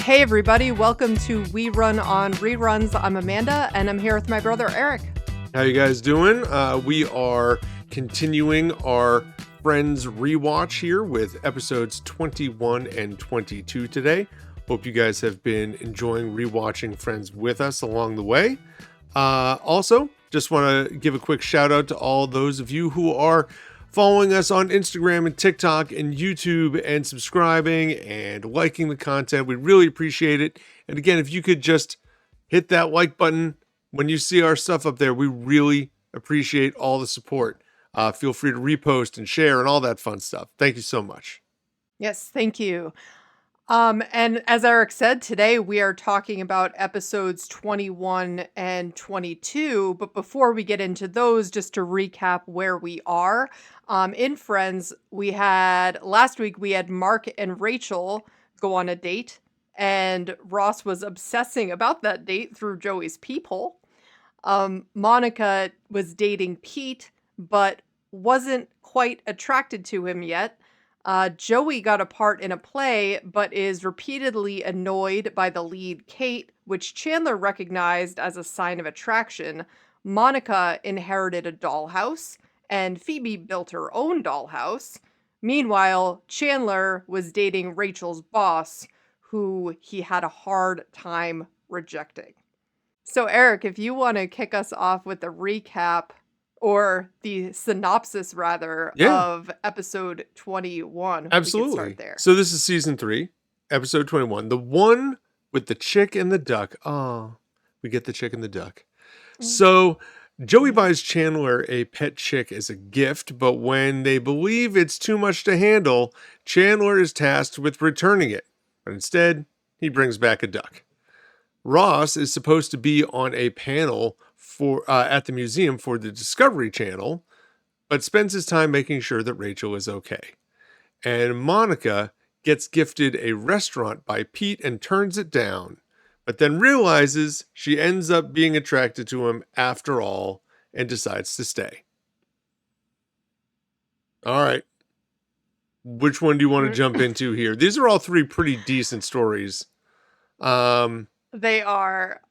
Hey everybody, welcome to We Run on Reruns. I'm Amanda and I'm here with my brother Eric. How you guys doing? We are continuing our Friends rewatch here with episodes 21 and 22 today. Hope you guys have been enjoying rewatching Friends with us along the way. Also, just want to give a quick shout out to all those of you who are following us on Instagram and TikTok and YouTube and subscribing and liking the content. We really appreciate it. And again, if you could just hit that like button when you see our stuff up there, we really appreciate all the support. Feel free to repost and share and all that fun stuff. Thank you so much. Yes, thank you. And as Eric said, today we are talking about episodes 21 and 22. But before we get into those, just to recap where we are, in Friends, last week we had Mark and Rachel go on a date, and Ross was obsessing about that date through Joey's peephole. Monica was dating Pete, but wasn't quite attracted to him yet. Joey got a part in a play, but is repeatedly annoyed by the lead, Kate, which Chandler recognized as a sign of attraction. Monica inherited a dollhouse, and Phoebe built her own dollhouse. Meanwhile, Chandler was dating Rachel's boss, who he had a hard time rejecting. So, Eric, if you want to kick us off with a recap, or the synopsis, rather, of episode 21. Absolutely. We can start there. So this is season 3, episode 21. The one with the chick and the duck. Oh, we get the chick and the duck. So Joey buys Chandler a pet chick as a gift, but when they believe it's too much to handle, Chandler is tasked with returning it. But instead, he brings back a duck. Ross is supposed to be on a panel at the museum for the Discovery Channel, but spends his time making sure that Rachel is okay. And Monica gets gifted a restaurant by Pete and turns it down, but then realizes she ends up being attracted to him after all and decides to stay. All right. Which one do you want to jump into here? These are all 3 pretty decent stories. They are.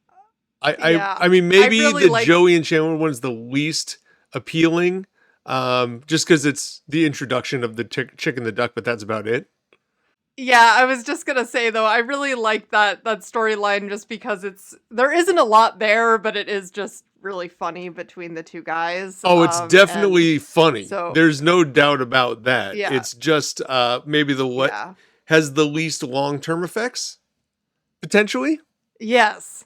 I mean, maybe the Joey and Chandler one's the least appealing, just because it's the introduction of the chick and the duck, but that's about it. Yeah, I was just gonna say though, I really like that storyline just because there isn't a lot there, but it is just really funny between the two guys. Oh, it's definitely funny. So, there's no doubt about that. Yeah. It's just maybe has the least long-term effects, potentially. Yes.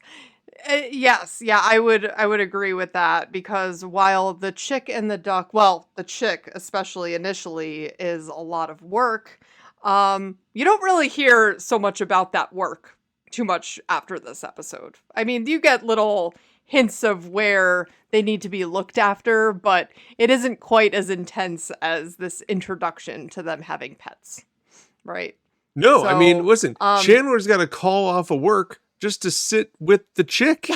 Yes, yeah, I would agree with that, because while the chick and the duck, well, the chick especially initially is a lot of work, you don't really hear so much about that work too much after this episode. I mean, you get little hints of where they need to be looked after, but it isn't quite as intense as this introduction to them having pets, right? No, I mean, listen, Chandler's got to call off of work just to sit with the chick,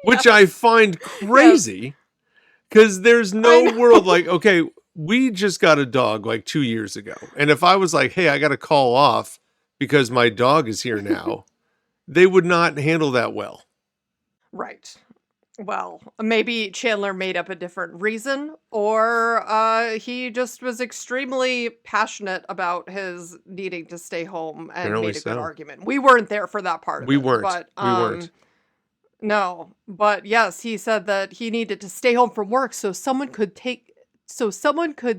which I find crazy, because there's no world like, okay, we just got a dog like 2 years ago. And if I was like, hey, I got to call off because my dog is here now, they would not handle that well. Right. Well, maybe Chandler made up a different reason, or he just was extremely passionate about his needing to stay home and Apparently made a good so. argument. We weren't there for that part of it. We weren't. No, but yes, he said that he needed to stay home from work so someone could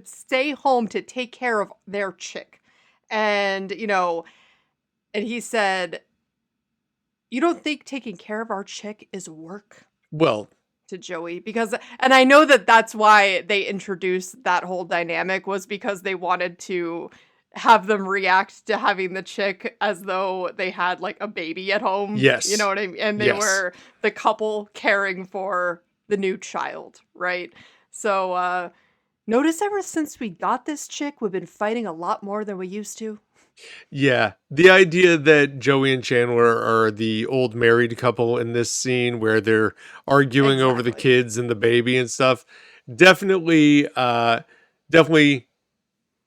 stay home to take care of their chick. And, and he said, "You don't think taking care of our chick is work?" Well, to Joey, and I know that's why they introduced that whole dynamic, was because they wanted to have them react to having the chick as though they had like a baby at home. Yes. You know what I mean? And they were the couple caring for the new child, right? So, notice ever since we got this chick, we've been fighting a lot more than we used to. Yeah, the idea that Joey and Chandler are the old married couple in this scene where they're arguing over the kids and the baby and stuff, definitely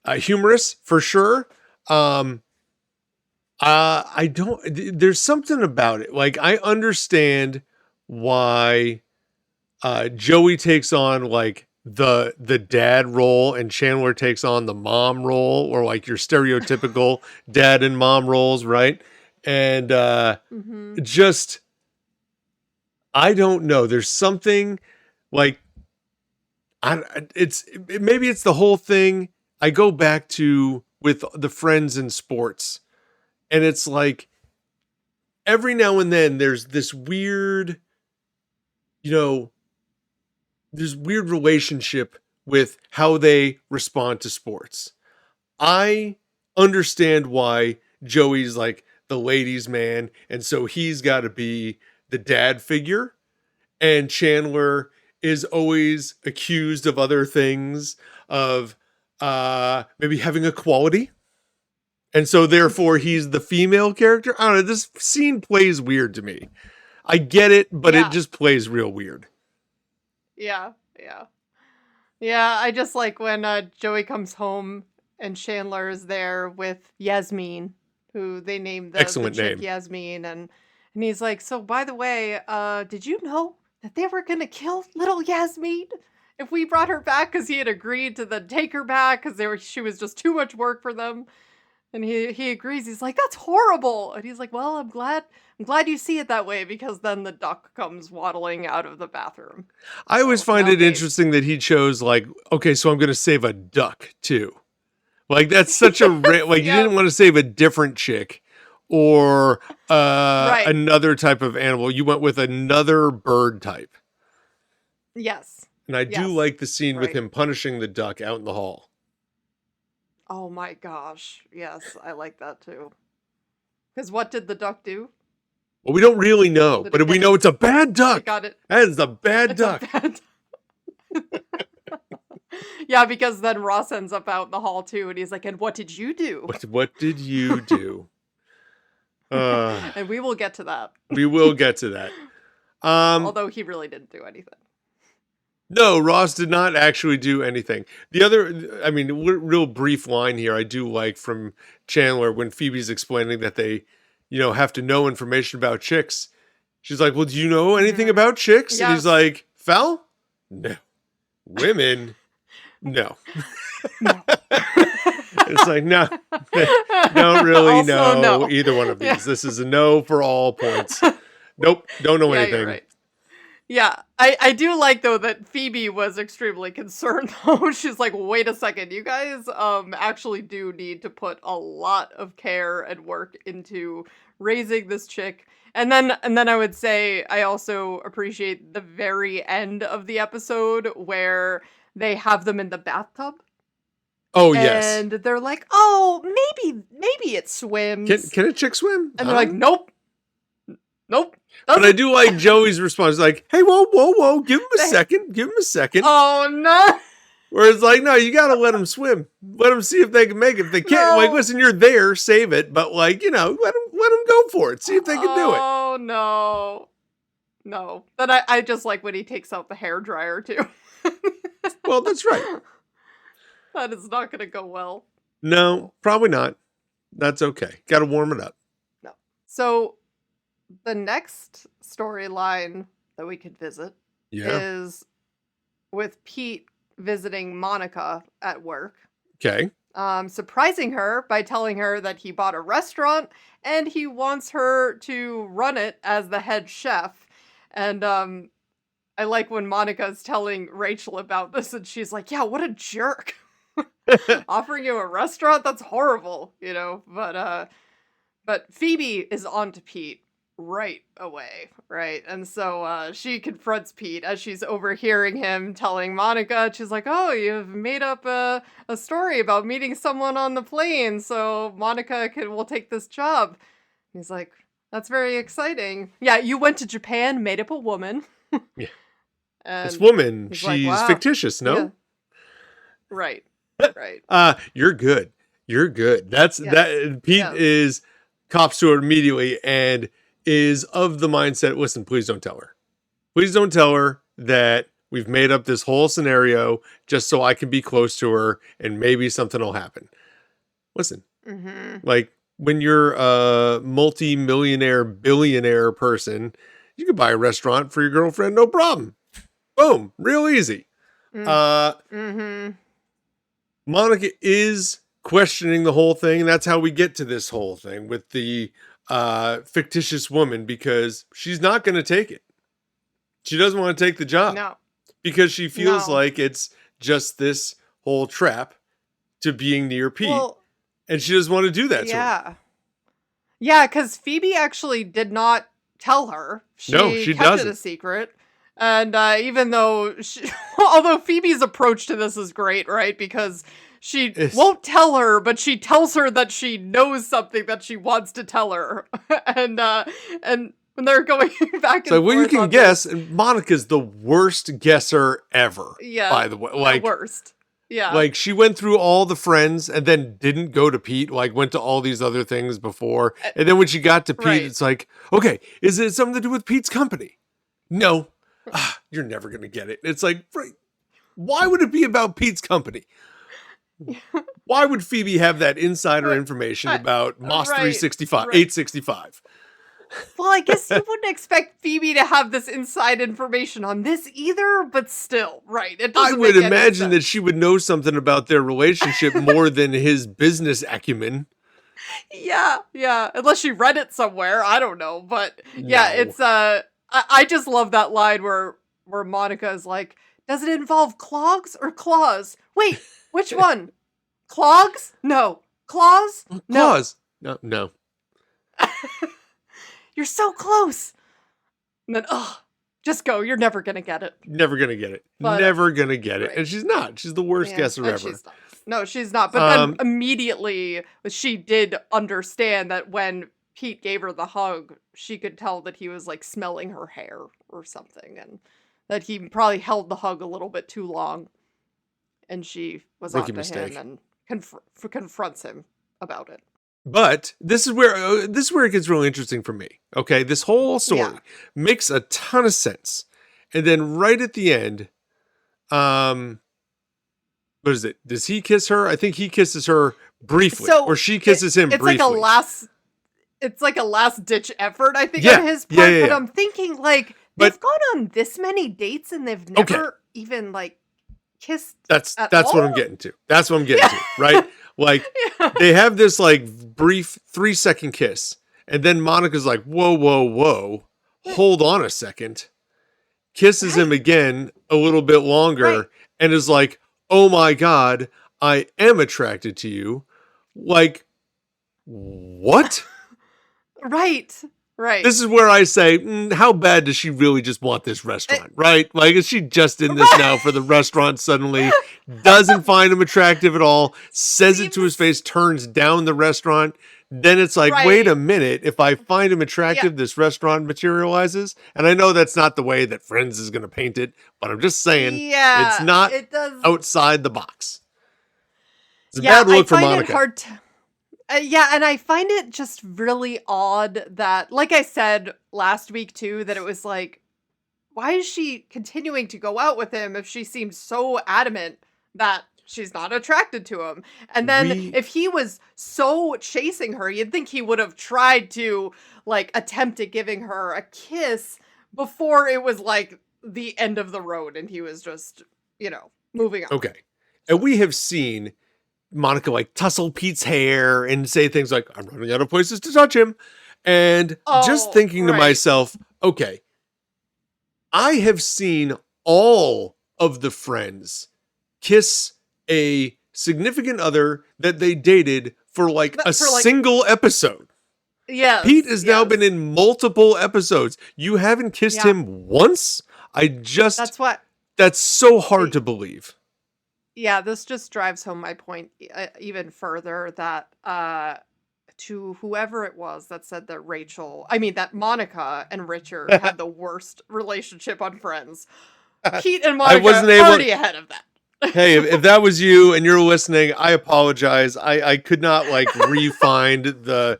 humorous for sure. I don't. There's something about it. Like I understand why Joey takes on like the dad role and Chandler takes on the mom role, or like your stereotypical dad and mom roles, right? And Mm-hmm. just I don't know. There's something like maybe it's the whole thing. I go back to with the friends in sports, and it's like every now and then there's this weird, you know, there's weird relationship with how they respond to sports. I understand why Joey's like the ladies' man, and so he's got to be the dad figure, and Chandler is always accused of other things, of maybe having a quality, and so therefore he's the female character. I don't know. This scene plays weird to me. I get it, but it Yeah. just plays real weird. Yeah. Yeah. Yeah. I just like when Joey comes home and Chandler is there with Yasmin, who they named the Excellent chick name. Yasmin, and he's like, so by the way, did you know that they were gonna kill little Yasmin if we brought her back? Because he had agreed to then take her back because she was just too much work for them. And he agrees. He's like, that's horrible. And he's like, well, I'm glad you see it that way, because then the duck comes waddling out of the bathroom. I always So find now it they- interesting that he chose like, okay, so I'm going to save a duck too. Like that's such a like Yeah. you didn't want to save a different chick or Right. another type of animal. You went with another bird type. Yes. And I Yes. do like the scene with Right. him punishing the duck out in the hall. Oh my gosh. Yes, I like that too. Because what did the duck do? Well, we don't really know, Did but it we get know it? it's a bad It duck. got it. That is a bad It's a duck. bad- Yeah, because then Ross ends up out in the hall too, and he's like, and what did you do? What did you do? And we will get to that. We will get to that. Although he really didn't do anything. No, Ross did not actually do anything. The other, I mean, real brief line here I do like from Chandler when Phoebe's explaining that they, have to know information about chicks. She's like, well, do you know anything about chicks? And he's Yes. like, Fel? No. Women? No. No. It's like, no, don't really Also, know no. either one of these. Yeah. This is a no for all points. Nope, don't know Yeah, anything. you're right. Yeah, I do like though that Phoebe was extremely concerned though. She's like, wait a second, you guys actually do need to put a lot of care and work into raising this chick. And then I would say I also appreciate the very end of the episode where they have them in the bathtub. Oh, yes. And they're like, oh, maybe it swims. Can a chick swim? And they're like, nope. But doesn't." I do like Joey's response, like, hey, whoa, give him a second. Oh, no. Where it's like, no, you got to let him swim. Let them see if they can make it. If they can't, No. like, listen, you're there, save it. But, like, let them go for it. See if they can do it. Oh, no. But I just like when he takes out the hairdryer, too. Well, that's right. That is not going to go well. No, probably not. That's okay. Got to warm it up. No. So, the next storyline that we could visit Yeah. is with Pete visiting Monica at work. Okay. Surprising her by telling her that he bought a restaurant and he wants her to run it as the head chef. And I like when Monica's telling Rachel about this and she's like, yeah, what a jerk. Offering you a restaurant? That's horrible, But Phoebe is on to Pete right away, right? And so she confronts Pete as she's overhearing him telling Monica, she's like, oh, you've made up a story about meeting someone on the plane, so Monica will take this job. He's like, that's very exciting. Yeah, you went to Japan, made up a woman. Yeah. And This woman, he's she's like, wow. fictitious, no? Yeah. Right. You're good. That's Yes. that. Pete Yes. is cops to her immediately and is of the mindset, listen, please don't tell her. Please don't tell her that we've made up this whole scenario just so I can be close to her and maybe something will happen. Listen, Mm-hmm. like when you're a multi-millionaire, billionaire person, you could buy a restaurant for your girlfriend, no problem. Boom, real easy. Monica is questioning the whole thing. That's how we get to this whole thing with the fictitious woman, because she's not going to take it. She doesn't want to take the job. No. Because she feels like it's just this whole trap to being near Pete. Well, and she doesn't want to do that to him. Yeah, because Phoebe actually did not tell her. She kept doesn't. it a secret. And even though, although Phoebe's approach to this is great, right? Because she won't tell her, but she tells her that she knows something that she wants to tell her. and when they're going back and so, forth. well, you can guess, and Monica's the worst guesser ever. Yeah. By the way. Like, the worst. Yeah. Like, she went through all the friends and then didn't go to Pete, like went to all these other things before. And then when she got to Pete, it's like, okay, is it something to do with Pete's company? No. You're never going to get it. It's like, why would it be about Pete's company? Why would Phoebe have that insider information about Moss 365, 865? Well, I guess you wouldn't expect Phoebe to have this inside information on this either, but still, right? It doesn't I would imagine that she would know something about their relationship more than his business acumen. Yeah. Unless she read it somewhere, I don't know, but yeah, it's I just love that line where Monica is like, "Does it involve clogs or claws? Wait, which one? Clogs? No. Claws? No. Claws? No. You're so close." And then, just go. You're never going to get it. Never going to get it. But, never going to get it. And she's not. She's the worst guesser ever. She's not. No, she's not. But then immediately she did understand that when Pete gave her the hug, she could tell that he was like smelling her hair or something, and that he probably held the hug a little bit too long. And she was onto him and confronts him about it. But this is where it gets really interesting for me. Okay, this whole story makes a ton of sense, and then right at the end, what is it? Does he kiss her? I think he kisses her briefly, or she kisses him briefly. It's like a last ditch effort, I think, on his part. But I'm thinking, like, they've gone on this many dates and they've never even like kissed. That's what I'm getting to. That's what I'm getting to, right? Like, they have this like brief 3-second kiss, and then Monica's like, whoa, hold on a second. Kisses him again a little bit longer, and is like, oh my God, I am attracted to you. Like, what? Right. This is where I say, how bad does she really just want this restaurant, right? Like, is she just in this now for the restaurant suddenly? Doesn't find him attractive at all, says it to his face, turns down the restaurant. Then it's like, wait a minute, if I find him attractive, this restaurant materializes. And I know that's not the way that Friends is going to paint it, but I'm just saying, it's not outside the box. It's a bad look for Monica. And I find it just really odd that, like I said last week too, that it was like, why is she continuing to go out with him if she seems so adamant that she's not attracted to him? And then if he was so chasing her, you'd think he would have tried to like attempt at giving her a kiss before it was like the end of the road and he was just, moving on. Okay. And we have seen Monica like tussle Pete's hair and say things like, I'm running out of places to touch him. And just thinking to myself, okay, I have seen all of the friends kiss a significant other that they dated for like single episode. Yeah. Pete has now been in multiple episodes. You haven't kissed him once? That's so hard to believe. Yeah, this just drives home my point even further that to whoever it was that said that Monica and Richard had the worst relationship on Friends. Pete and Monica are already ahead of that. Hey, if that was you and you're listening, I apologize. I could not like re-find the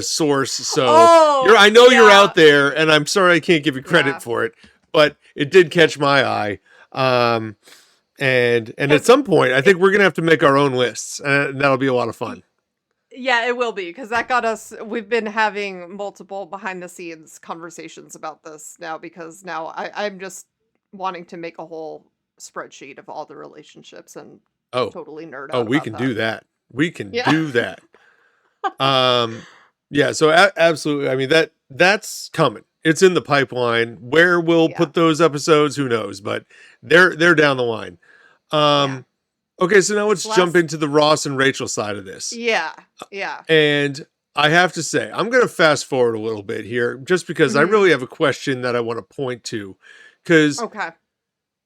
source. So I know you're out there, and I'm sorry I can't give you credit for it, but it did catch my eye. And at some point, I think we're going to have to make our own lists, and that'll be a lot of fun. Yeah, it will be, because that got us. We've been having multiple behind the scenes conversations about this now, because now I'm just wanting to make a whole spreadsheet of all the relationships and Oh, totally nerd oh, out we about can do that. that. We can Yeah. do that. Yeah, so absolutely. I mean, that's coming. It's in the pipeline. Where we'll Yeah. put those episodes, who knows? But they're down the line. Yeah. Okay, so now let's This jump last. into the Ross and Rachel side of this. Yeah. Yeah. And I have to say, I'm going to fast forward a little bit here, just because I Hmm. really have a question that I want to point to. Because, Okay.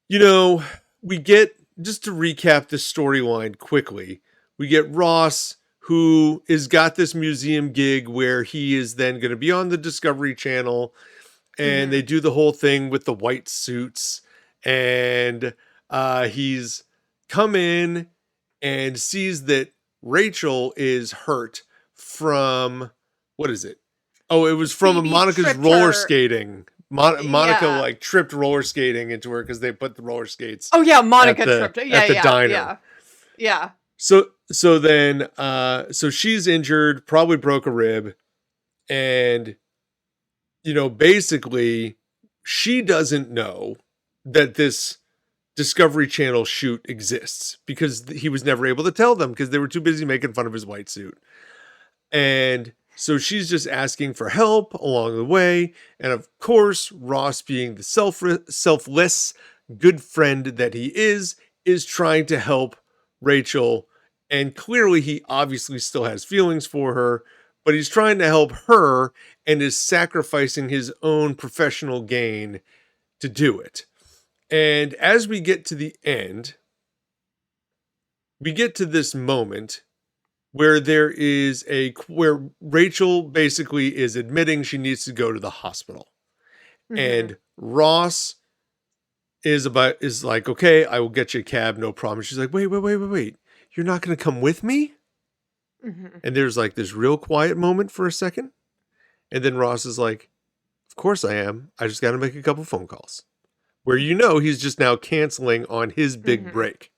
you know, we get, just to recap this storyline quickly, we get Ross, who has got this museum gig where he is then going to be on the Discovery Channel, and they Hmm. do the whole thing with the white suits, and he's come in and sees that Rachel is hurt from, what is it? Oh, it was from Phoebe Monica's tripped roller her. skating. Monica Yeah. like tripped roller skating into her because they put the roller skates Oh yeah, at Monica the tripped her. Yeah. Yeah. diner. Yeah. Yeah. So then so she's injured, probably broke a rib, and basically she doesn't know that this Discovery Channel shoot exists because he was never able to tell them because they were too busy making fun of his white suit. And so she's just asking for help along the way. And of course, Ross, being the selfless, good friend that he is trying to help Rachel. And clearly, he obviously still has feelings for her, but he's trying to help her and is sacrificing his own professional gain to do it. And as we get to the end, we get to this moment where where Rachel basically is admitting she needs to go to the hospital. Hmm. And Ross is like, okay, I will get you a cab, no problem. She's like, wait. You're not going to come with me? Hmm. And there's like this real quiet moment for a second. And then Ross is like, of course I am. I just got to make a couple phone calls. Where he's just now canceling on his big Hmm. break.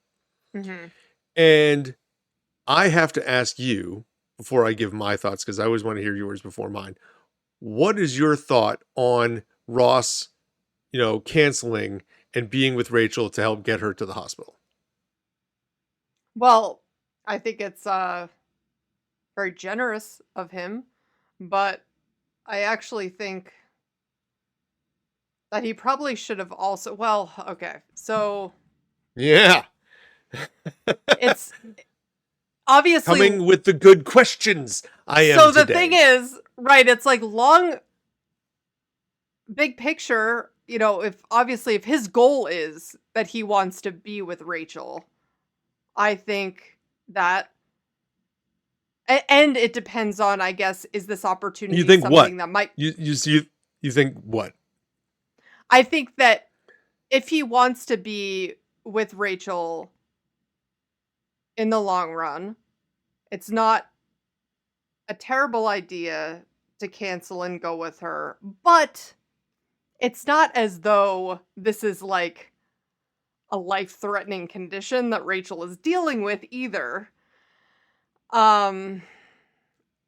Hmm. And I have to ask you before I give my thoughts, because I always want to hear yours before mine. What is your thought on Ross, canceling and being with Rachel to help get her to the hospital? Well, I think it's very generous of him, but I actually think that he probably should have also. Well, okay, so Yeah. it's obviously. Coming with the good questions. I am So the today. thing is, right? It's like big picture. If his goal is that he wants to be with Rachel, I think that. And it depends on, I guess, is this opportunity You think something what? that might. You think what? I think that if he wants to be with Rachel in the long run, it's not a terrible idea to cancel and go with her, but it's not as though this is like a life-threatening condition that Rachel is dealing with either. Um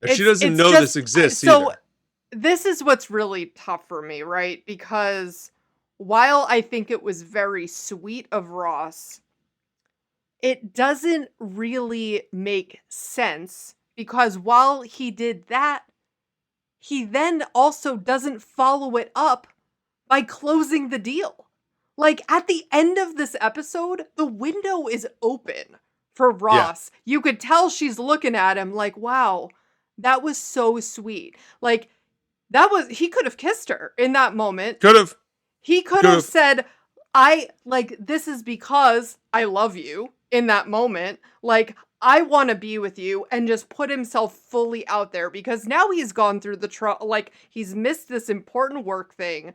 She doesn't it's know just this exists so either. this is what's really tough for me, right? Because while I think it was very sweet of Ross, it doesn't really make sense, because while he did that, he then also doesn't follow it up by closing the deal. Like, at the end of this episode, the window is open for Yeah. Ross. You could tell she's looking at him like, wow, that was so sweet. Like, he could have kissed her in that moment. Could have. He could have said, this is because I love you in that moment. Like, I want to be with you, and just put himself fully out there, because now he's gone through he's missed this important work thing.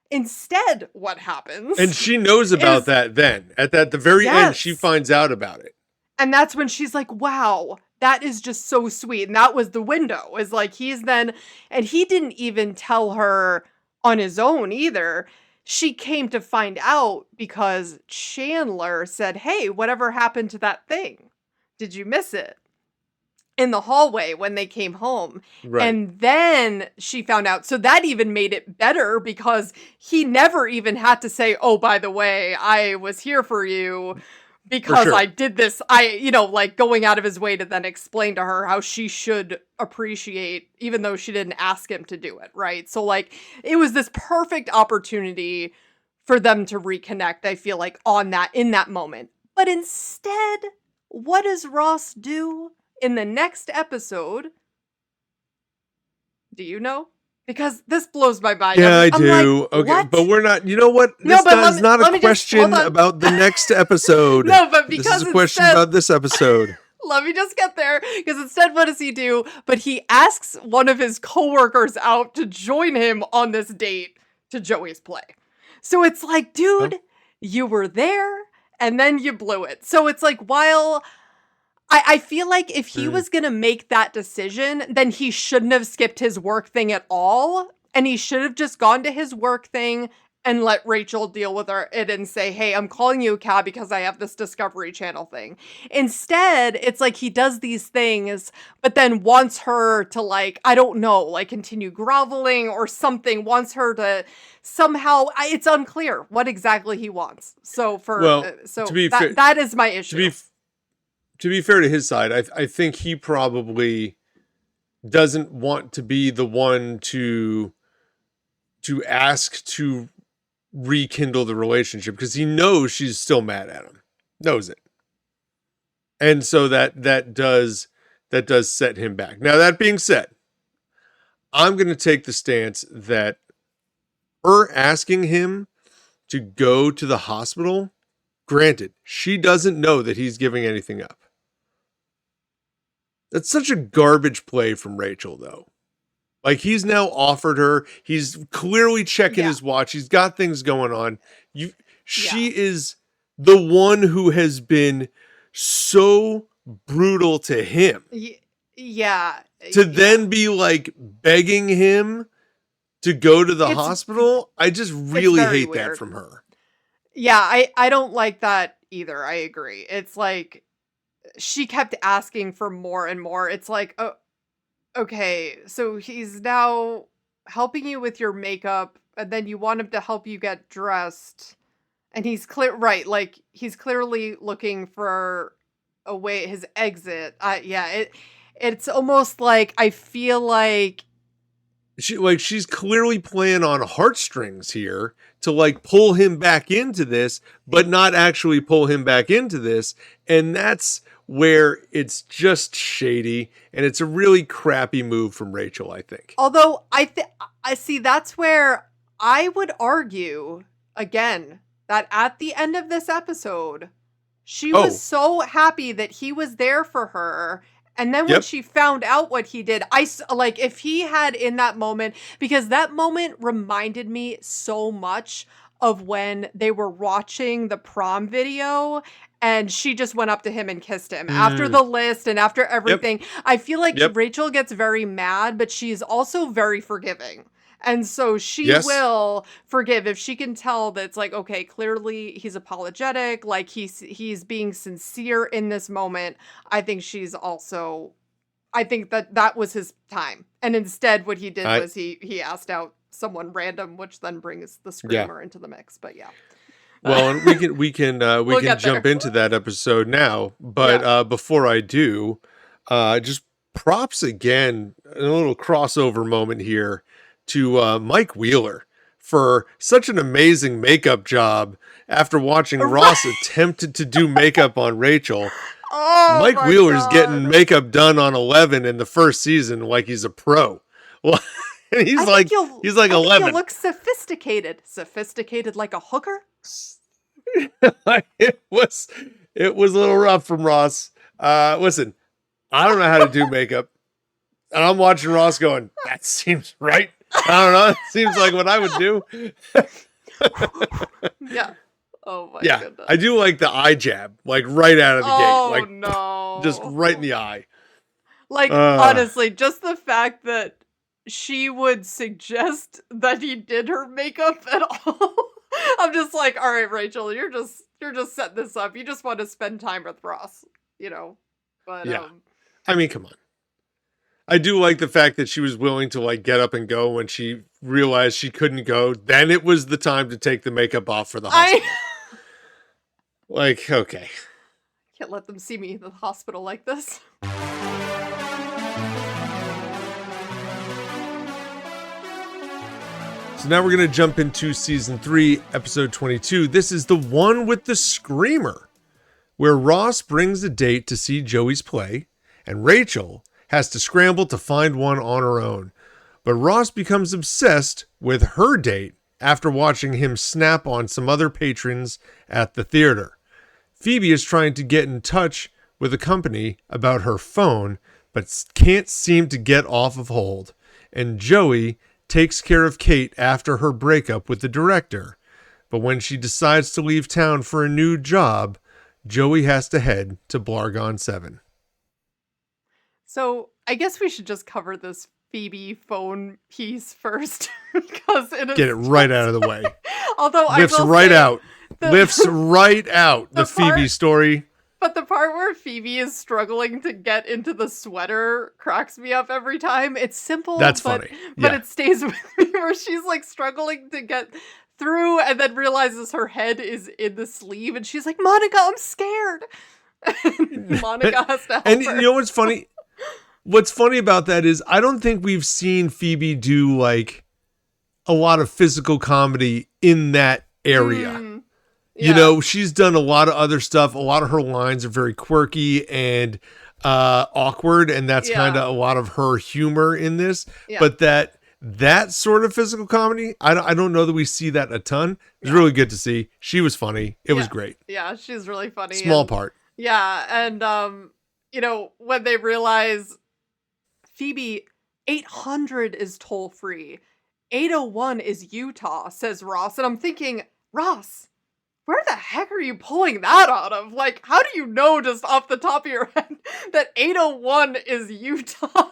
Instead, what happens? And she knows about that then. At the very end, she finds out about it. And that's when she's like, wow, that is just so sweet. And that was the window. Is like, and he didn't even tell her on his own either. She came to find out because Chandler said, hey, whatever happened to that thing? Did you miss it? in the hallway when they came home. Right. And then she found out. So that even made it better because he never even had to say, oh, by the way, I was here for you because sure. I did this. Like going out of his way to then explain to her how she should appreciate, even though she didn't ask him to do it. Right. So like it was this perfect opportunity for them to reconnect, I feel like, in that moment. But instead, what does Ross do in the next episode? Do you know? Because this blows my mind. Yeah, I I'm do. like, okay, what? but we're not. You know what? No, This but is not a question about the next episode. No, but because this is a question about this episode. Let me just get there, because instead, what does he do? But he asks one of his coworkers out to join him on this date to Joey's play. So it's like, dude, you were there, and then you blew it. So it's like, while I feel like if he was going to make that decision, then he shouldn't have skipped his work thing at all. And he should have just gone to his work thing and let Rachel deal with it and say, hey, I'm calling you a cab because I have this Discovery Channel thing. Instead, it's like he does these things, but then wants her to, like, I don't know, like continue groveling or something, wants her to somehow, it's unclear what exactly he wants. So that is my issue. To be fair to his side, I think he probably doesn't want to be the one to ask to rekindle the relationship because he knows she's still mad at him, knows it, and so that does set him back. Now, that being said, I'm going to take the stance that her asking him to go to the hospital, granted, she doesn't know that he's giving anything up. That's such a garbage play from Rachel, though. Like, he's now offered her. He's clearly checking his watch. He's got things going on. She is the one who has been so brutal to him. Yeah. To then be like begging him to go to the hospital. I just really hate weird. That from her. Yeah, I don't like that either. I agree. It's like she kept asking for more and more. It's like, oh, okay, so he's now helping you with your makeup, and then you want him to help you get dressed. And he's he's clearly looking for a way, his exit. It's almost like I feel like she's clearly playing on heartstrings here to like pull him back into this, but not actually pull him back into this. And that's where it's just shady, and it's a really crappy move from Rachel, I think. Although I see, that's where I would argue again that at the end of this episode, she was so happy that he was there for her. And then when she found out what he did, if he had in that moment, because that moment reminded me so much of when they were watching the prom video and she just went up to him and kissed him after the list and after everything. I feel like Rachel gets very mad, but she's also very forgiving. And so she will forgive if she can tell that it's like, okay, clearly he's apologetic, like he's being sincere in this moment. I think that was his time. And instead what he did was he asked out someone random, which then brings the screamer into the mix. But yeah. Well, and we can jump into that episode now, but before I do, just props again, a little crossover moment here to Mike Wheeler for such an amazing makeup job after watching Ross attempted to do makeup on Rachel. Mike Wheeler's getting makeup done on 11 in the first season like he's a pro. Well, and he's like 11. You look sophisticated like a hooker. It was a little rough from Ross. Listen, I don't know how to do makeup, and I'm watching Ross going, that seems right. I don't know. It seems like what I would do. Yeah. Oh my goodness. I do like the eye jab, like right out of the gate. Like, no. Just right in the eye. Like, honestly, just the fact that she would suggest that he did her makeup at all. I'm just like, all right, Rachel, you're just setting this up. You just want to spend time with Ross, you know. But I mean, come on. I do like the fact that she was willing to like get up and go when she realized she couldn't go. Then it was the time to take the makeup off for the hospital. Like, okay. Can't let them see me in the hospital like this. So now we're going to jump into season 3, episode 22. This is The One with the Screamer, where Ross brings a date to see Joey's play, and Rachel has to scramble to find one on her own. But Ross becomes obsessed with her date after watching him snap on some other patrons at the theater. Phoebe is trying to get in touch with the company about her phone, but can't seem to get off of hold. And Joey takes care of Kate after her breakup with the director. But when she decides to leave town for a new job, Joey has to head to Blargon 7. So I guess we should just cover this Phoebe phone piece first because get it right out of the way. Although lifts right out. Lifts right out the Phoebe story. But the part where Phoebe is struggling to get into the sweater cracks me up every time. It's simple. That's funny. But it stays with me where she's like struggling to get through and then realizes her head is in the sleeve and she's like, Monica, I'm scared. Monica has to help and her. You know what's funny? What's funny about that is I don't think we've seen Phoebe do like a lot of physical comedy in that area. Yeah. You know, she's done a lot of other stuff. A lot of her lines are very quirky and awkward, and that's kind of a lot of her humor in this. Yeah. But that sort of physical comedy, I don't know that we see that a ton. It's really good to see. She was funny. It was great. Yeah, she's really funny. Small part. Yeah, and you know, when they realize Phoebe, 800 is toll free. 801 is Utah, says Ross. And I'm thinking, Ross, where the heck are you pulling that out of? Like, how do you know just off the top of your head that 801 is Utah?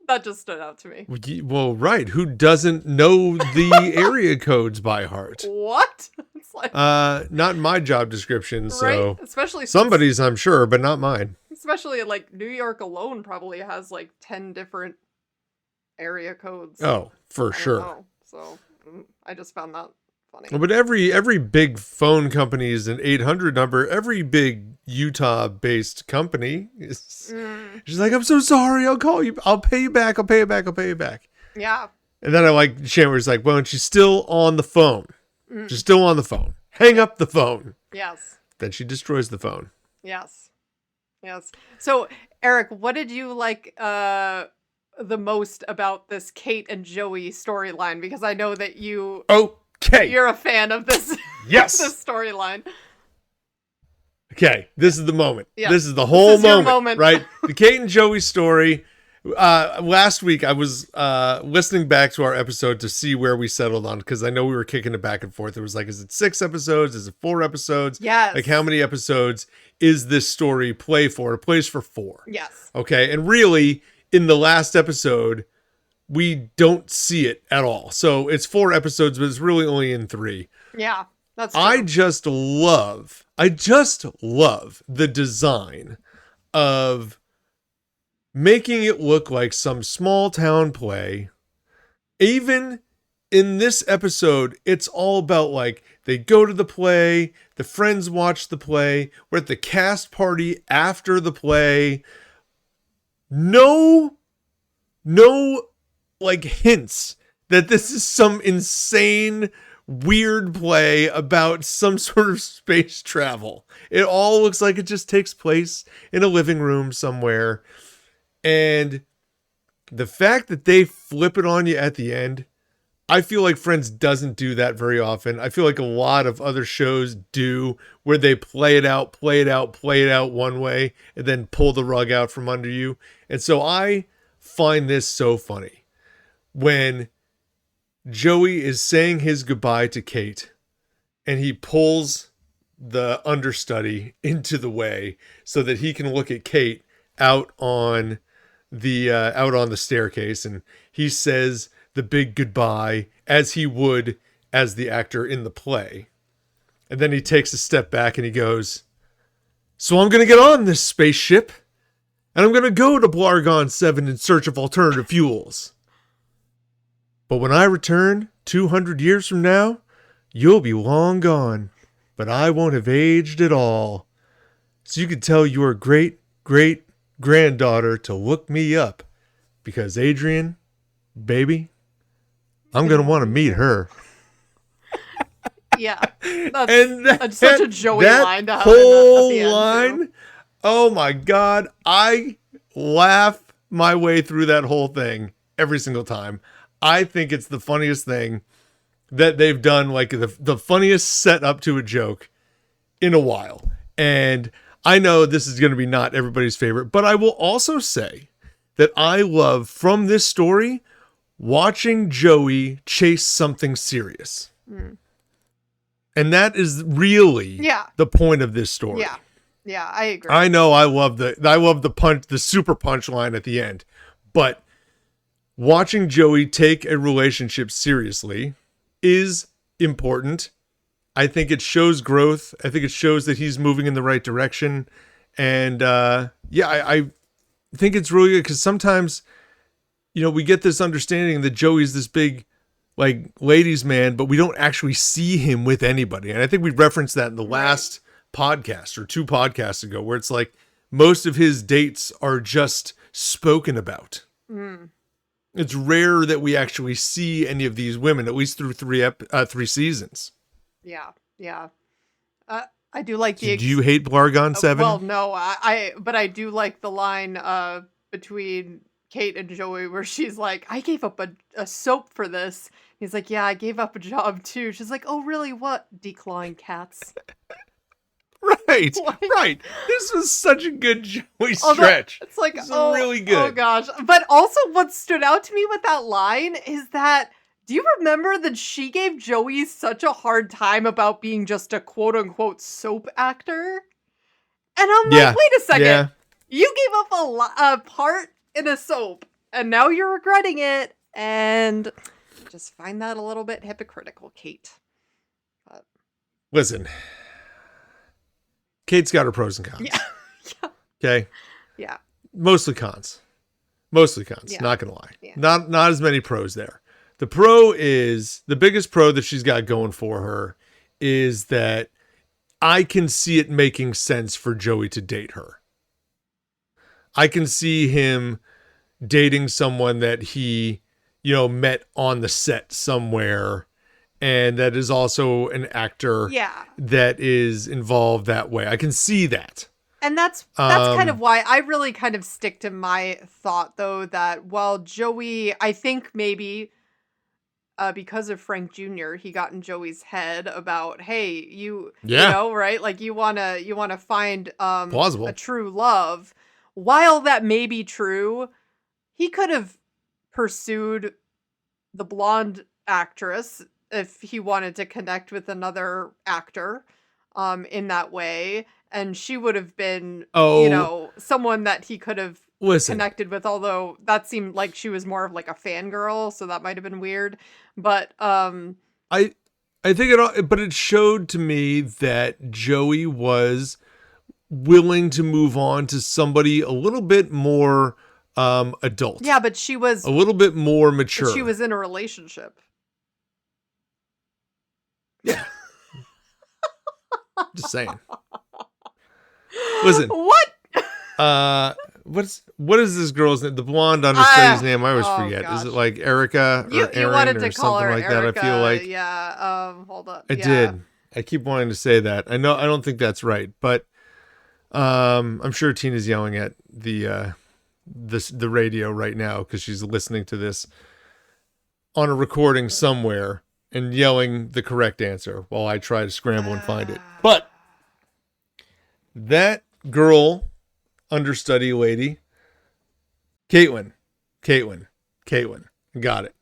That just stood out to me. Well, right. Who doesn't know the area codes by heart? What? It's like, not my job description, so right? Especially somebody's, I'm sure, but not mine. Especially like New York alone probably has like 10 different area codes. Oh, for sure. So I just found that funny. But every big phone company is an 800 number. Every big Utah-based company is. She's like, I'm so sorry. I'll call you. I'll pay you back. I'll pay you back. I'll pay you back. Yeah. And then I like Chandler's like, well, and she's still on the phone. She's still on the phone. Hang up the phone. Yes. Then she destroys the phone. Yes. So, Eric, what did you like the most about this Kate and Joey storyline? Because I know that you're a fan of this. Yes. This storyline. Okay, this is the moment. Yeah. This is the whole moment, right? The Kate and Joey story. Last week, I was listening back to our episode to see where we settled on, because I know we were kicking it back and forth. It was like, is it 6 episodes? Is it 4 episodes? Yes. Like, how many episodes is this story play for? It plays for 4. Yes. Okay, and really, in the last episode, we don't see it at all. So it's 4 episodes, but it's really only in 3. Yeah, that's true. I just love the design of making it look like some small town play. Even in this episode, it's all about like, they go to the play, the friends watch the play, we're at the cast party after the play. No like hints that this is some insane weird play about some sort of space travel. It all looks like it just takes place in a living room somewhere. And the fact that they flip it on you at the end, I feel like Friends doesn't do that very often. I feel like a lot of other shows do, where they play it out one way and then pull the rug out from under you. And so I find this so funny when Joey is saying his goodbye to Kate and he pulls the understudy into the way so that he can look at Kate out on the staircase, and he says the big goodbye as he would as the actor in the play. And then he takes a step back and he goes, so I'm going to get on this spaceship and I'm going to go to Blargon 7 in search of alternative fuels. But when I return 200 years from now, you'll be long gone, but I won't have aged at all. So you can tell your great-great-granddaughter to look me up, because Adrian, baby, I'm going to want to meet her. Yeah. That's such a Joey line to have whole at the end, line, too. oh my God, I laugh my way through that whole thing every single time. I think it's the funniest thing that they've done, like the funniest setup to a joke in a while. And I know this is going to be not everybody's favorite, but I will also say that I love, from this story, watching Joey chase something serious. And that is really the point of this story. Yeah, I agree. I know I love the super punchline at the end, but watching Joey take a relationship seriously is important. I think it shows growth. I think it shows that he's moving in the right direction. And I think it's really good, because sometimes, we get this understanding that Joey's this big, like, ladies' man, but we don't actually see him with anybody. And I think we referenced that in the last podcast or 2 podcasts ago, where it's like most of his dates are just spoken about. It's rare that we actually see any of these women, at least through 3 seasons. Yeah. I do like the. Do you hate Blargon 7? Well, no, but I do like the line between Kate and Joey where she's like, "I gave up a soap for this." He's like, "Yeah, I gave up a job too." She's like, "Oh, really? What? Decline cats." Right. Right. This was such a good Joey stretch. It's like, really good. Oh gosh. But also what stood out to me with that line is that, do you remember that she gave Joey such a hard time about being just a quote unquote soap actor? And I'm like, wait a second. Yeah. You gave up a part in a soap and now you're regretting it. And I just find that a little bit hypocritical, Kate. But listen, Kate's got her pros and cons. Yeah. Okay. Yeah. Mostly cons. Yeah. Not gonna lie. Yeah. Not as many pros there. The biggest pro that she's got going for her is that I can see it making sense for Joey to date her. I can see him dating someone that he, met on the set somewhere, and that is also an actor that is involved that way. I can see that. And that's kind of why I really kind of stick to my thought, though, that while Joey, I think maybe because of Frank Jr., he got in Joey's head about, hey, you know, right? Like you wanna find plausible. A true love. While that may be true, he could have pursued the blonde actress if he wanted to connect with another actor in that way. And she would have been, someone that he could have connected with, although that seemed like she was more of like a fangirl, so that might have been weird. But I think but it showed to me that Joey was willing to move on to somebody a little bit more adult. Yeah, but she was a little bit more mature. She was in a relationship. Yeah. Just saying. Listen. What? What is this girl's name? The blonde understudy's name? I always forget. Gosh. Is it like Erica or you Erin wanted to or call something her like Erica, that? I feel like hold up. I did. I keep wanting to say that. I don't think that's right, but I'm sure Tina's yelling at the radio right now because she's listening to this on a recording somewhere and yelling the correct answer while I try to scramble and find it. But that girl, understudy lady, Caitlin. Got it.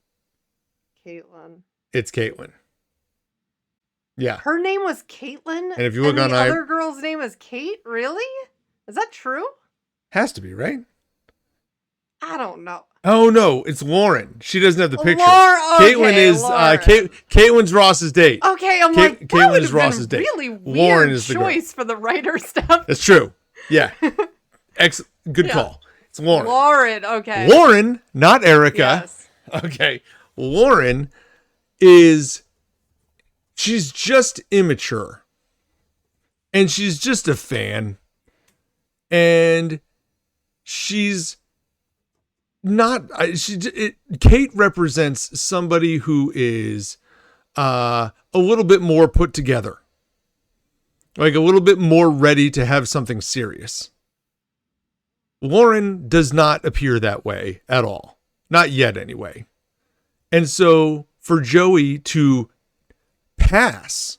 Caitlin. It's Caitlin. Yeah. Her name was Caitlin? And if you look and on the other girl's name is Kate? Really? Is that true? Has to be, right? I don't know. Oh, no. It's Lauren. She doesn't have the picture. Caitlin is Caitlin's Ross's date. Okay, I'm like, that Caitlin would is have Ross's been date. really weird Lauren is the choice for the writer stuff. That's true. Yeah. Good call. It's Lauren. Lauren, okay. Lauren, not Erica. Yes. Okay. Lauren she's just immature. And she's just a fan. And she's not, Kate represents somebody who is a little bit more put together. Like a little bit more ready to have something serious. Lauren does not appear that way at all. Not yet, anyway. And so for Joey to pass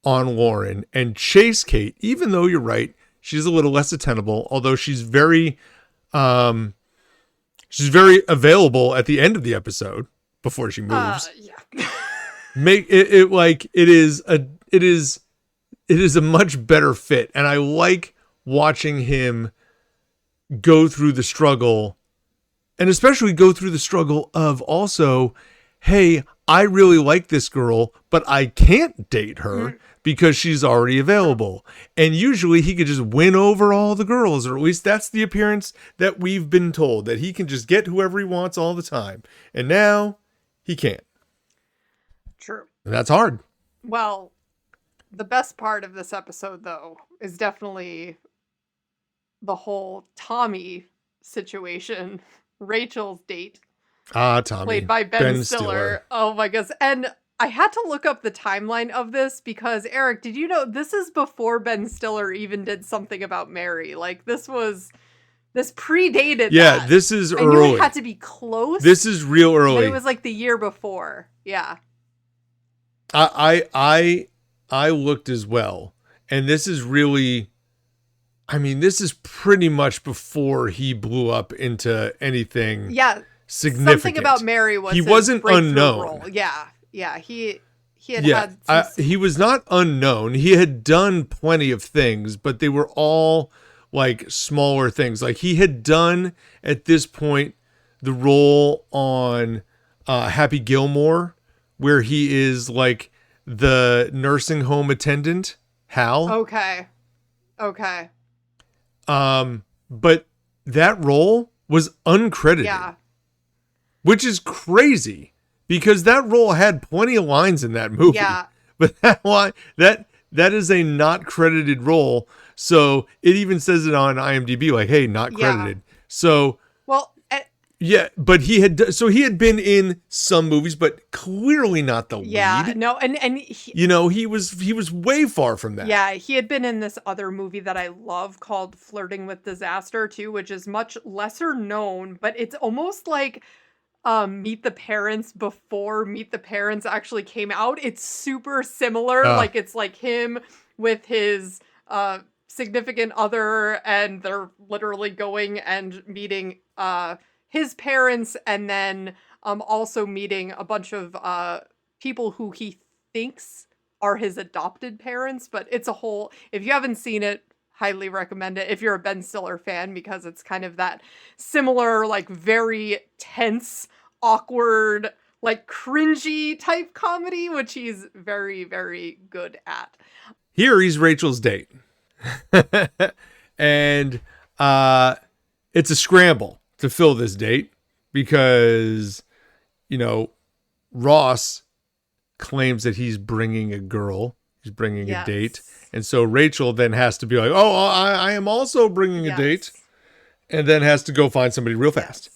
on Lauren and chase Kate, even though you're right, she's a little less attainable, although she's very available at the end of the episode before she moves. Yeah. Make it like it is a much better fit. And I like watching him go through the struggle, and especially go through the struggle of also, hey, I really like this girl, but I can't date her because she's already available. And usually he could just win over all the girls, or at least that's the appearance that we've been told, that he can just get whoever he wants all the time. And now he can't. True. And that's hard. Well, the best part of this episode, though, is definitely the whole Tommy situation. Rachel's date. Tommy. Played by Ben Stiller. Oh my goodness. And I had to look up the timeline of this because, Eric, did you know this is before Ben Stiller even did Something About Mary? Like, this predated that. This is early. I knew it had to be close. This is real early. But it was like the year before. Yeah. I looked as well. And this is really, this is pretty much before he blew up into anything significant. Something About Mary was he his wasn't unknown. Role. Yeah. He had he was not unknown. He had done plenty of things, but they were all like smaller things. Like he had done at this point the role on Happy Gilmore, where he is like the nursing home attendant, Hal. Okay. But that role was uncredited. Yeah. Which is crazy because that role had plenty of lines in that movie. Yeah. But that is a not credited role. So it even says it on IMDb, like, hey, not credited. Yeah. So well, but he had been in some movies, but clearly not the lead. Yeah, no, and he was way far from that. Yeah, he had been in this other movie that I love called Flirting with Disaster too, which is much lesser known, but it's almost like Meet the Parents before Meet the Parents actually came out. It's super similar. Like it's like him with his significant other, and they're literally going and meeting his parents, and then also meeting a bunch of people who he thinks are his adopted parents. But it's a whole, if you haven't seen it, highly recommend it if you're a Ben Stiller fan, because it's kind of that similar, like very tense, awkward, like cringy type comedy, which he's very, very good at. Here he's Rachel's date. And it's a scramble to fill this date because, Ross claims that he's bringing a girl. He's bringing a date. And so Rachel then has to be like, oh, I am also bringing a date. And then has to go find somebody real fast.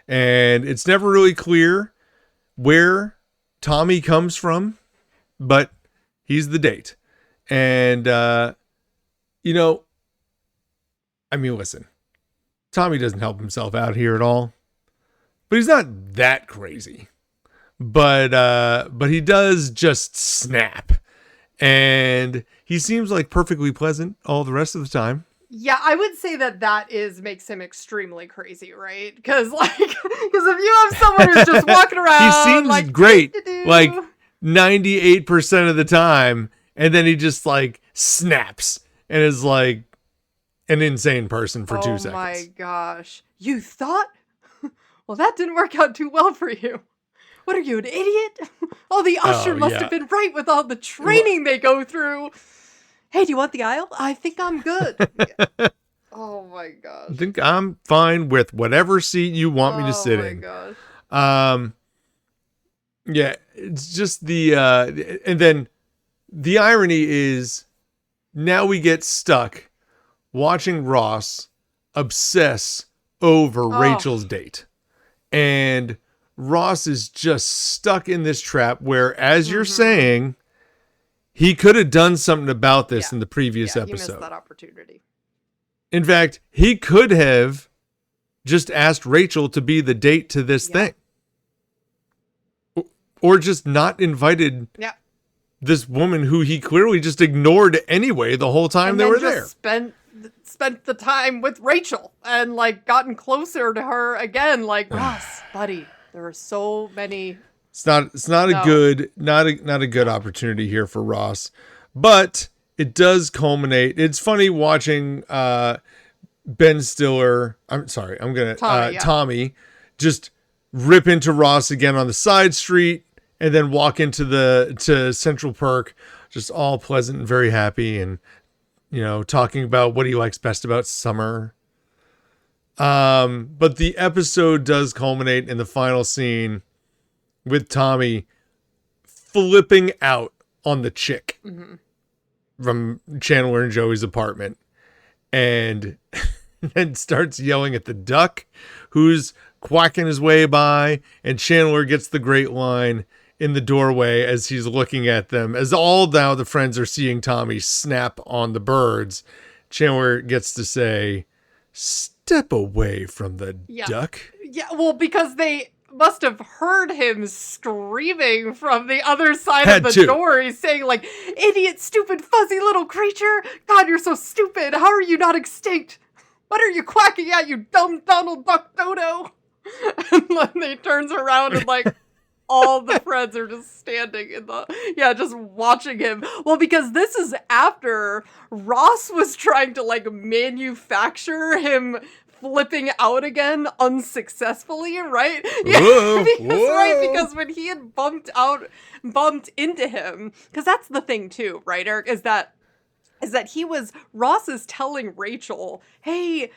And it's never really clear where Tommy comes from, but he's the date. And, listen, Tommy doesn't help himself out here at all, but he's not that crazy. But he does just snap, and he seems like perfectly pleasant all the rest of the time. Yeah, I would say that makes him extremely crazy, right? Because if you have someone who's just walking around, he seems like, great, like 98% of the time, and then he just like snaps and is like an insane person for 2 seconds. Oh my gosh. You thought? Well, that didn't work out too well for you. What are you, an idiot? Oh, the usher must have been right with all the training they go through. Hey, do you want the aisle? I think I'm good. Oh my gosh. I think I'm fine with whatever seat you want me to sit Oh my in. gosh. Yeah, it's just and then the irony is now we get stuck watching Ross obsess over Rachel's date. And Ross is just stuck in this trap where, as you're saying, he could have done something about this in the previous episode. He missed that opportunity. In fact, he could have just asked Rachel to be the date to this thing. Or just not invited this woman who he clearly just ignored anyway the whole time they were there. Spent the time with Rachel and like gotten closer to her again. Like, Ross, buddy, there are so many. It's not a good opportunity here for Ross, but it does culminate. It's funny watching Ben Stiller. Tommy just rip into Ross again on the side street and then walk to Central Perk, just all pleasant and very happy, and talking about what he likes best about summer. But the episode does culminate in the final scene with Tommy flipping out on the chick from Chandler and Joey's apartment, and then starts yelling at the duck who's quacking his way by, and Chandler gets the great line in the doorway as he's looking at them, as all now the friends are seeing Tommy snap on the birds. Chandler gets to say, "Step away from the duck." Yeah, well, because they must have heard him screaming from the other side of the door. He's saying, like, "Idiot, stupid, fuzzy little creature. God, you're so stupid. How are you not extinct? What are you quacking at, you dumb Donald Duck Dodo?" And then he turns around and, like, all the friends are just standing just watching him. Well, because this is after Ross was trying to, like, manufacture him flipping out again unsuccessfully, right? Whoa, because when he had bumped into him, because that's the thing too, right, Eric, is that Ross is telling Rachel, "Hey,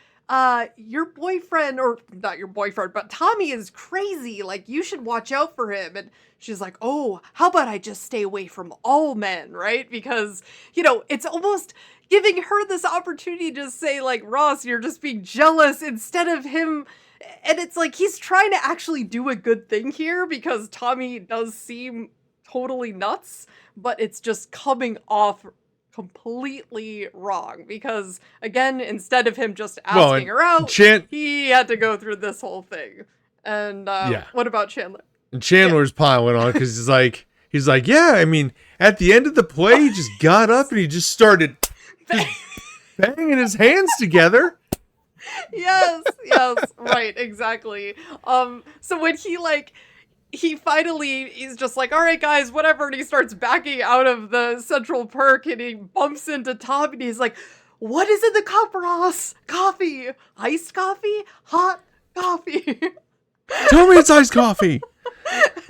your boyfriend," or not your boyfriend, but Tommy is crazy. Like, you should watch out for him. And she's like, "Oh, how about I just stay away from all men," right? Because, it's almost giving her this opportunity to say, like, "Ross, you're just being jealous," instead of him. And it's like, he's trying to actually do a good thing here, because Tommy does seem totally nuts, but it's just coming off completely wrong, because again, instead of him just asking her out, he had to go through this whole thing. And what about Chandler? And Chandler's piling on, because he's like, yeah, I mean, at the end of the play, he just got up and he just started banging his hands together. Yes, right, exactly. So when he's just like, "All right, guys, whatever," and he starts backing out of the Central Perk, and he bumps into Tom, and he's like, "What is in the cup, Ross? Coffee? Iced coffee? Hot coffee?" Tell me it's iced coffee.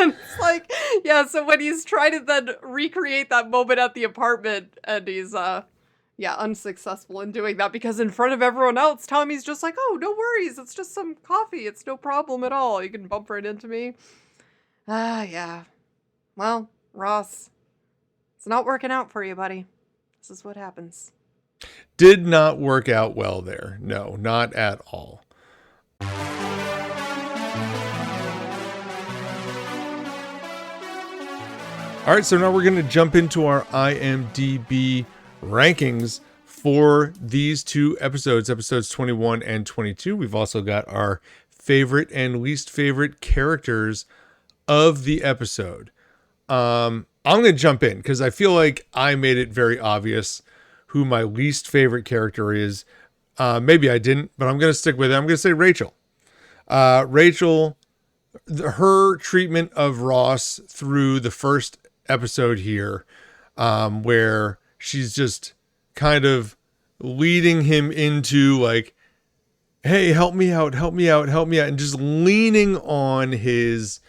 And it's like, so when he's trying to then recreate that moment at the apartment, and he's unsuccessful in doing that, because in front of everyone else, Tommy's just like, "Oh, no worries, it's just some coffee, it's no problem at all, you can bump right into me." Well, Ross, it's not working out for you, buddy. This is what happens. Did not work out well there. No, not at all. All right, so now we're going to jump into our IMDb rankings for these two episodes 21 and 22. We've also got our favorite and least favorite characters of the episode. I'm going to jump in because I feel like I made it very obvious who my least favorite character is. Maybe I didn't, but I'm going to stick with it. I'm going to say Rachel. Rachel, her treatment of Ross through the first episode here, where she's just kind of leading him into like, "Hey, help me out, and just leaning on his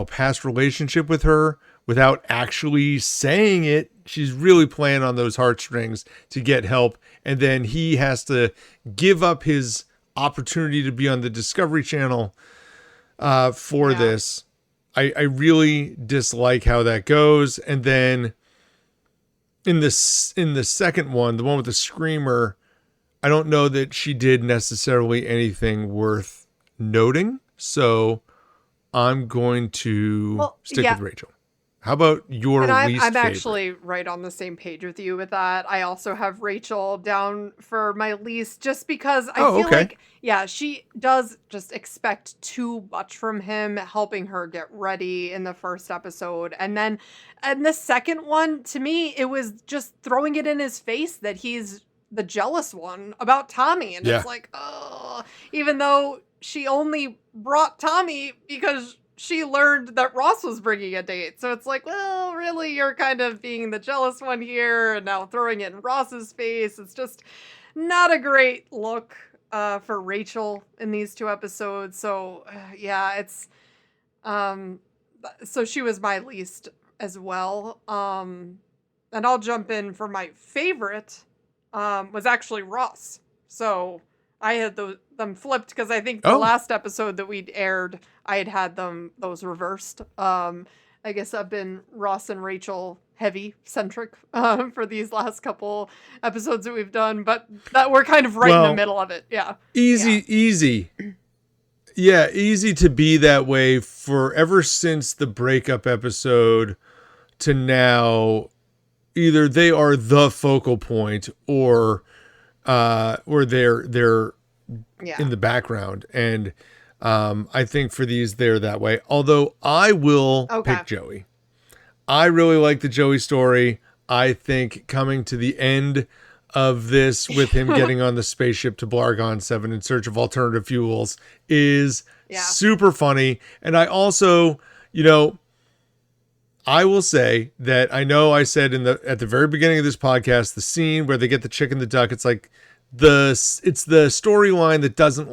past relationship with her without actually saying it she's really playing on those heartstrings to get help. And then he has to give up his opportunity to be on the Discovery Channel for this. I really dislike how that goes. And then in the second one, the one with the screamer, I don't know that she did necessarily anything worth noting. So I'm going to stick with Rachel. How about your least favorite? I'm actually right on the same page with you with that. I also have Rachel down for my least, just because I feel like, she does just expect too much from him, helping her get ready in the first episode. And then in the second one, to me, it was just throwing it in his face that he's the jealous one about Tommy. And it's like, oh, even though she only brought Tommy because she learned that Ross was bringing a date. So it's like, well, really, you're kind of being the jealous one here and now throwing it in Ross's face. It's just not a great look for Rachel in these two episodes. So it's so she was my least as well. And I'll jump in for my favorite was actually Ross. So I had them flipped because I think the last episode that we'd aired, I had those reversed. I guess I've been Ross and Rachel heavy centric for these last couple episodes that we've done, but that we're kind of right in the middle of it. Yeah. Easy. Yeah, easy to be that way for ever since the breakup episode to now. Either they are the focal point or they're in the background. And I think for these, they're that way. Although I will pick Joey. I really like the Joey story. I think coming to the end of this with him getting on the spaceship to Blargon 7 in search of alternative fuels is super funny. And I also, I will say that I know I said at the very beginning of this podcast, the scene where they get the chicken and the duck, it's like it's the storyline that doesn't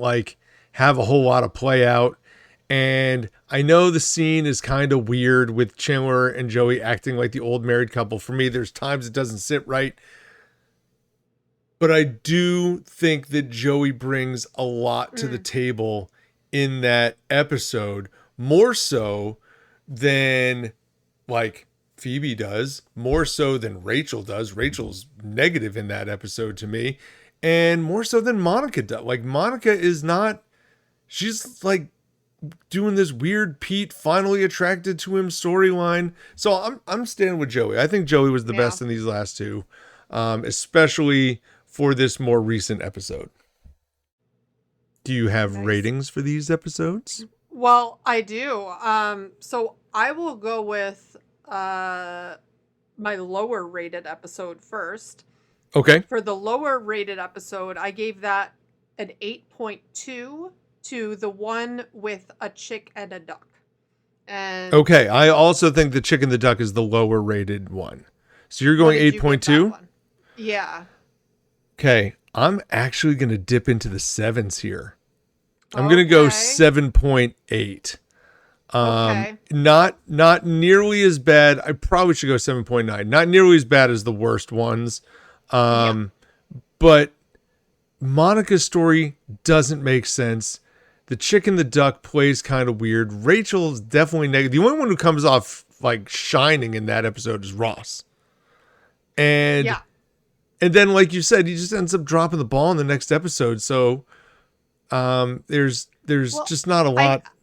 have a whole lot of play out. And I know the scene is kind of weird with Chandler and Joey acting like the old married couple. For me, there's times it doesn't sit right. But I do think that Joey brings a lot to the table in that episode, more so than Phoebe does, more so than Rachel does. Rachel's negative in that episode to me, and more so than Monica does. Monica is not, she's doing this weird Pete finally attracted to him storyline. So I'm standing with Joey. I think Joey was the best in these last two, especially for this more recent episode. Do you have ratings for these episodes? Well, I do. So I will go with my lower rated episode first. Okay. For the lower rated episode, I gave that an 8.2 to the one with a chick and a duck. And okay, I also think the chick and the duck is the lower rated one. So you're going 8.2? Yeah. Okay, I'm actually going to dip into the sevens here. I'm going to go 7.8. Not nearly as bad. I probably should go 7.9. Not nearly as bad as the worst ones. But Monica's story doesn't make sense. The chick and the duck plays kind of weird. Rachel's definitely negative. The only one who comes off shining in that episode is Ross. And then, like you said, he just ends up dropping the ball in the next episode. So there's just not a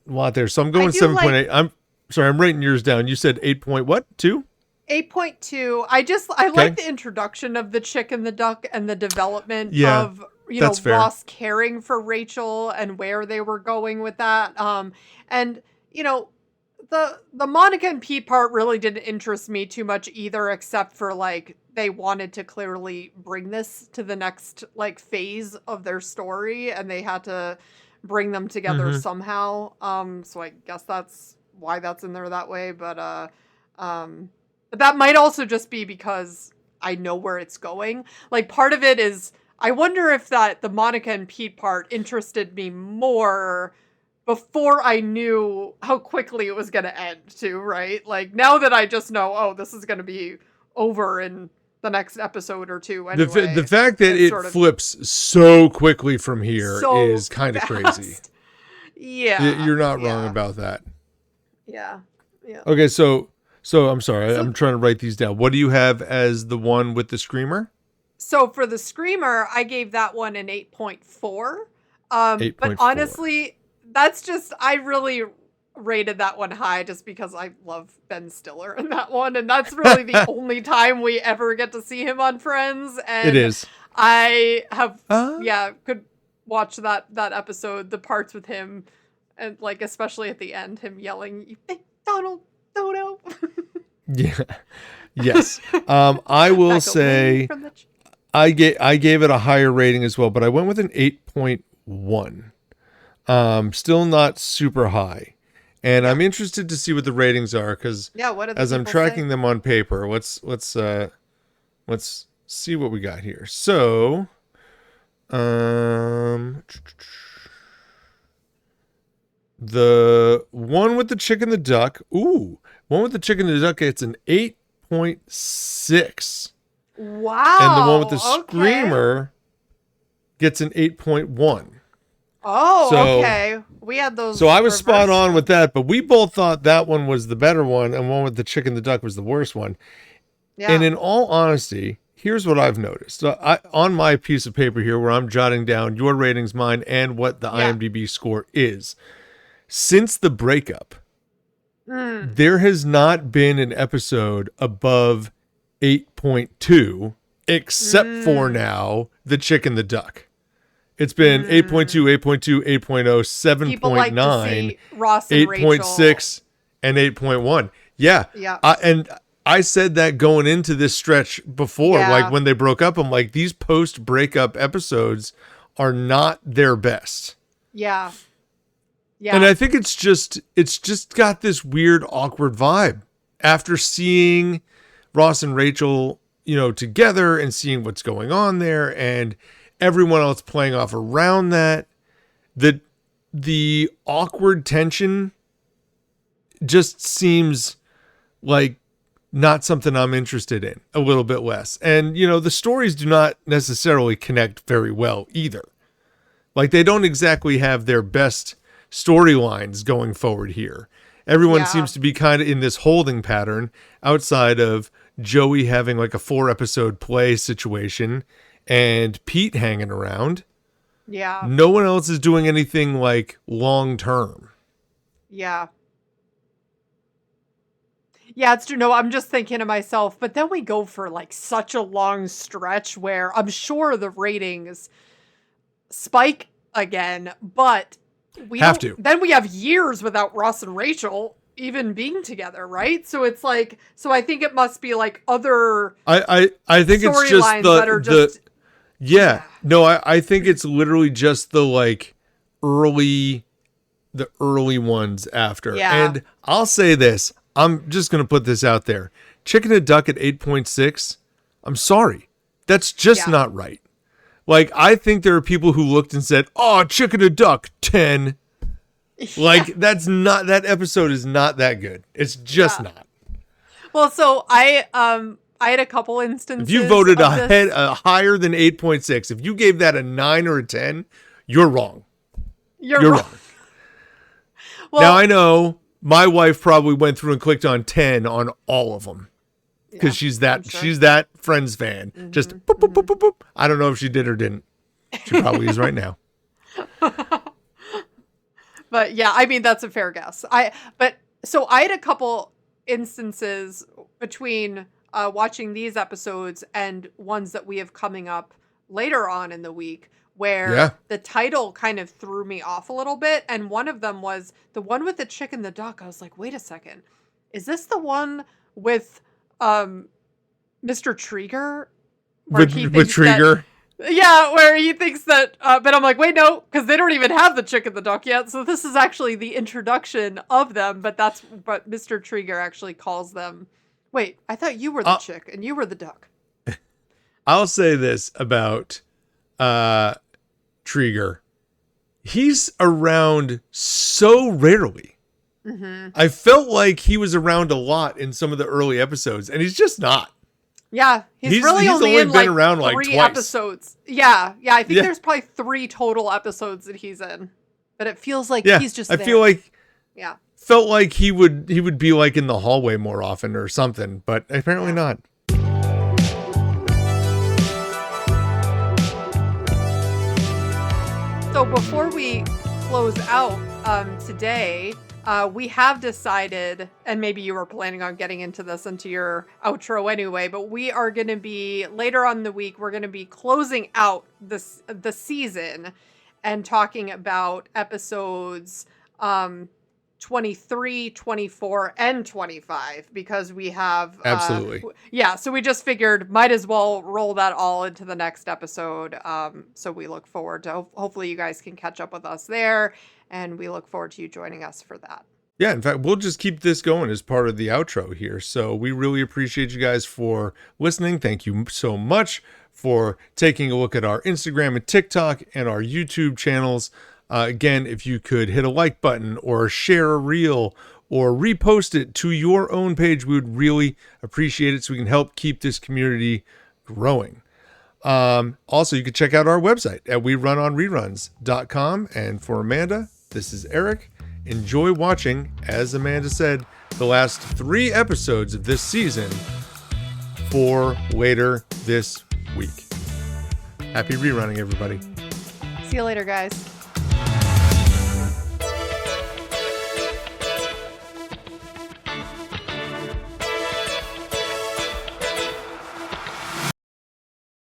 lot there. So I'm going 7.8. I'm sorry, I'm writing yours down. You said 8 point what? 2? 8.2. I like the introduction of the chick and the duck and the development of Ross caring for Rachel and where they were going with that. And the Monica and Pete part really didn't interest me too much either, except for they wanted to clearly bring this to the next phase of their story, and they had to bring them together somehow. So I guess that's why that's in there that way. But that might also just be because I know where it's going. Part of it is, I wonder if the Monica and Pete part interested me more before I knew how quickly it was going to end too, right? Now that I just know, this is going to be over in the next episode or two The anyway. fact that it flips so quickly from here is kind of crazy. Yeah. You're not wrong about that. Yeah. Yeah. Okay, so I'm sorry. I'm trying to write these down. What do you have as the one with the screamer? So for the screamer, I gave that one an 8.4. 8.4. But honestly, that's just, I really rated that one high just because I love Ben Stiller in that one. And that's really the only time we ever get to see him on Friends. And It is. I have, could watch that episode, the parts with him, and like, especially at the end, him yelling, "You think Donald Dodo?" Yeah. Yes. I will say I gave it a higher rating as well, but I went with an 8.1. Still not super high. And I'm interested to see what the ratings are because as I'm tracking them on paper, let's see what we got here. So, the one with the chick and the duck. Ooh, one with the chick and the duck gets an 8.6. Wow. And the one with the screamer gets an 8.1. Oh, okay. We had those. So I was spot on with that, but we both thought that one was the better one, and one with the chick and the duck was the worst one. Yeah. And in all honesty, here's what I've noticed. On my piece of paper here, where I'm jotting down your ratings, mine, and what the IMDb score is. Since the breakup, there has not been an episode above 8.2, except for now, the chick and the duck. It's been 8.2, 8.2, 8.0, 7.9, Ross and 8.6, and 8.1. Yeah. And I said that going into this stretch before, like when they broke up, I'm like, these post-breakup episodes are not their best. Yeah. Yeah. And I think it's just got this weird, awkward vibe after seeing Ross and Rachel, together and seeing what's going on there and everyone else playing off around that. The awkward tension just seems like not something I'm interested in, a little bit less. And, the stories do not necessarily connect very well either. Like they don't exactly have their best storylines going forward here. Everyone seems to be kind of in this holding pattern outside of Joey having like a 4-episode play situation and Pete hanging around. Yeah. No one else is doing anything like long term. Yeah. Yeah, it's true. No, I'm just thinking to myself, but then we go for like such a long stretch where I'm sure the ratings spike again, but we have to. Then we have years without Ross and Rachel even being together, right? So it's like, I think it must be like other I think it's just that are just No, I think it's literally just the like early ones after. And I'll say this, I'm just going to put this out there. Chicken and Duck at 8.6. I'm sorry. That's just not right. Like, I think there are people who looked and said, "Oh, Chicken and Duck, 10." Like, that episode is not that good. It's just not. Well, so I had a couple instances. If you voted higher than 8.6, if you gave that a 9 or a 10, you're wrong. You're wrong. Well, now, I know my wife probably went through and clicked on 10 on all of them. Because she's that Friends fan. Mm-hmm, just boop, boop, boop, boop, boop. I don't know if she did or didn't. She probably is right now. But yeah, I mean, that's a fair guess. So I had a couple instances between watching these episodes and ones that we have coming up later on in the week where the title kind of threw me off a little bit. And one of them was the one with the chick and the duck. I was like, wait a second. Is this the one with Mr. Trigger? With Trigger? Where he thinks that, but I'm like, wait, no, because they don't even have the chick and the duck yet. So this is actually the introduction of them, but that's what Mr. Trigger actually calls them. Wait, I thought you were the chick and you were the duck. I'll say this about Trigger. He's around so rarely. Mm-hmm. I felt like he was around a lot in some of the early episodes, and he's just not. Yeah, he's really he's only only in been like around, like, 3 twice. episodes. Yeah, I think Yeah. there's probably 3 total episodes that he's in. But it feels like Yeah, he's just I there. feel like Yeah. felt like he would be like in the hallway more often or something, but apparently not. So before we close out today, we have decided, and maybe you were planning on getting into this into your outro anyway, but we are going to be later on in the week, we're going to be closing out the season and talking about episodes 23, 24, and 25 because we have Absolutely. So we just figured might as well roll that all into the next episode. So we look forward to hopefully you guys can catch up with us there, and we look forward to you joining us for that. Yeah, in fact, we'll just keep this going as part of the outro here. So we really appreciate you guys for listening. Thank you so much for taking a look at our Instagram and TikTok and our YouTube channels. Again, if you could hit a like button or share a reel or repost it to your own page, we would really appreciate it so we can help keep this community growing. Also, you can check out our website at werunonreruns.com. And for Amanda, this is Eric. Enjoy watching, as Amanda said, the last 3 episodes of this season for later this week. Happy rerunning, everybody. See you later, guys.